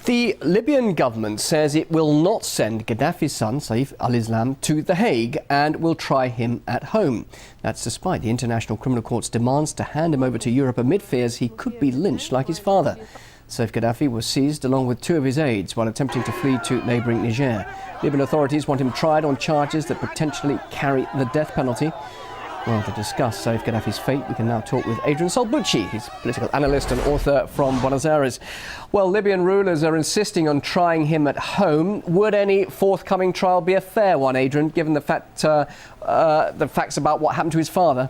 The Libyan government says it will not send Gaddafi's son, Saif al-Islam, to The Hague and will try him at home. That's despite the International Criminal Court's demands to hand him over to Europe amid fears he could be lynched like his father. Saif Gadaffi was seized along with two of his aides while attempting to flee to neighbouring Niger. Libyan authorities want him tried on charges that potentially carry the death penalty. Well, to discuss Saif Gaddafi's fate, we can now talk with Adrian Salbuchi. He's a political analyst and author from Buenos Aires. Well, Libyan rulers are insisting on trying him at home. Would any forthcoming trial be a fair one, Adrian, given the facts about what happened to his father?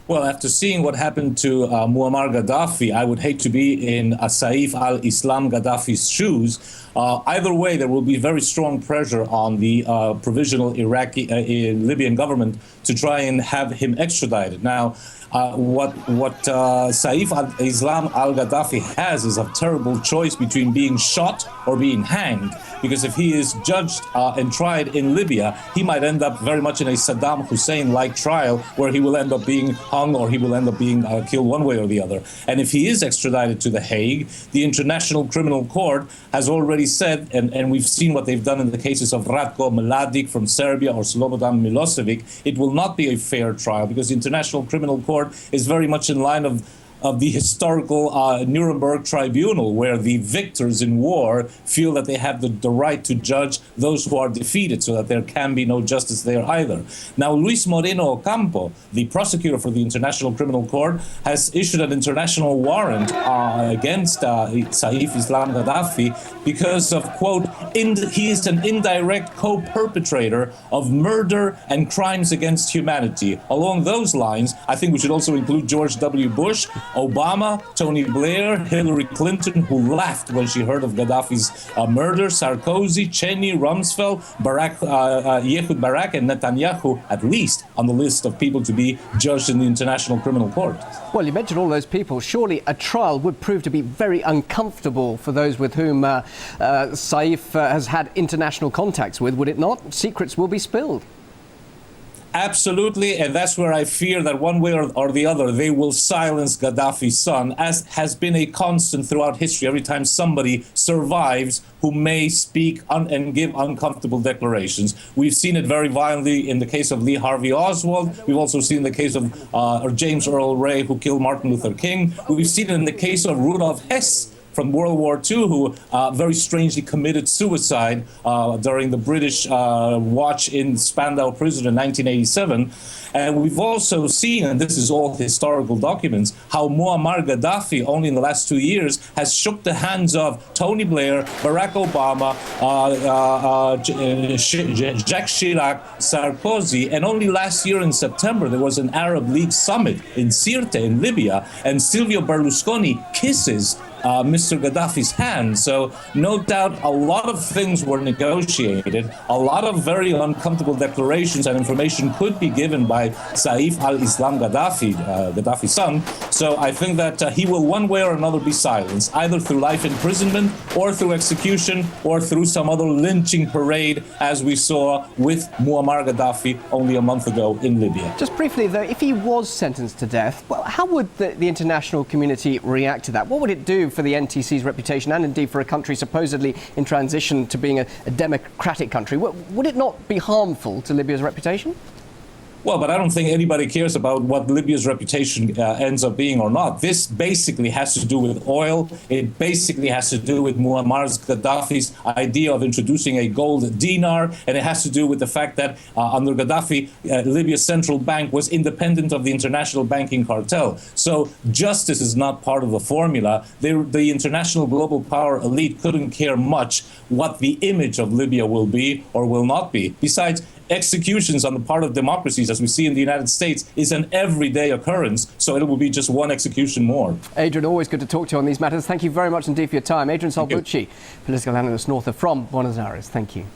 Well, after seeing what happened to Muammar Gaddafi, I would hate to be in Saif al-Islam Gaddafi's shoes. Either way, there will be very strong pressure on the provisional Libyan government to try and have him extradited. Now, what Saif al-Islam al-Gaddafi has is a terrible choice between being shot or being hanged. Because if he is judged and tried in Libya, he might end up very much in a Saddam Hussein-like trial where he will end up being hung or he will end up being killed one way or the other. And if he is extradited to The Hague, the International Criminal Court has already said, and we've seen what they've done in the cases of Ratko Mladic from Serbia or Slobodan Milosevic, it will not be a fair trial because the International Criminal Court is very much in line of the historical Nuremberg Tribunal, where the victors in war feel that they have the right to judge those who are defeated, so that there can be no justice there either. Now, Luis Moreno Ocampo, the prosecutor for the International Criminal Court, has issued an international warrant against Saif Islam Gaddafi because of, quote, he is an indirect co-perpetrator of murder and crimes against humanity. Along those lines, I think we should also include George W. Bush, Obama, Tony Blair, Hillary Clinton, who laughed when she heard of Gaddafi's murder, Sarkozy, Cheney, Rumsfeld, Ehud Barak, and Netanyahu, at least on the list of people to be judged in the International Criminal Court. Well, you mentioned all those people. Surely a trial would prove to be very uncomfortable for those with whom Saif has had international contacts with, would it not? Secrets will be spilled. Absolutely, and that's where I fear that one way or the other, they will silence Gaddafi's son, as has been a constant throughout history. Every time somebody survives who may speak and give uncomfortable declarations. We've seen it very violently in the case of Lee Harvey Oswald. We've also seen the case of James Earl Ray, who killed Martin Luther King. We've seen it in the case of Rudolf Hess from World War II, who very strangely committed suicide during the British watch in Spandau Prison in 1987. And we've also seen, and this is all historical documents, how Muammar Gaddafi, only in the last 2 years, has shook the hands of Tony Blair, Barack Obama, Jacques Chirac, Sarkozy, and only last year in September there was an Arab League summit in Sirte in Libya, and Silvio Berlusconi kisses Mr. Gaddafi's hand. So no doubt a lot of things were negotiated. A lot of very uncomfortable declarations and information could be given by Saif al-Islam Gaddafi, Gaddafi's son. So I think that he will one way or another be silenced, either through life imprisonment or through execution or through some other lynching parade, as we saw with Muammar Gaddafi only a month ago in Libya. Just briefly, though, if he was sentenced to death, well, how would the international community react to that? What would it do for the NTC's reputation and indeed for a country supposedly in transition to being a democratic country? Would it not be harmful to Libya's reputation? Well, but I don't think anybody cares about what Libya's reputation ends up being or not. This basically has to do with oil. It basically has to do with Muammar Gaddafi's idea of introducing a gold dinar. And it has to do with the fact that under Gaddafi, Libya's central bank was independent of the international banking cartel. So justice is not part of the formula. The international global power elite couldn't care much what the image of Libya will be or will not be. Besides, executions on the part of democracies, as we see in the United States, is an everyday occurrence, so it will be just one execution more. Adrian, always good to talk to you on these matters. Thank you very much indeed for your time. Adrian Salbuchi, political analyst and author from Buenos Aires. Thank you.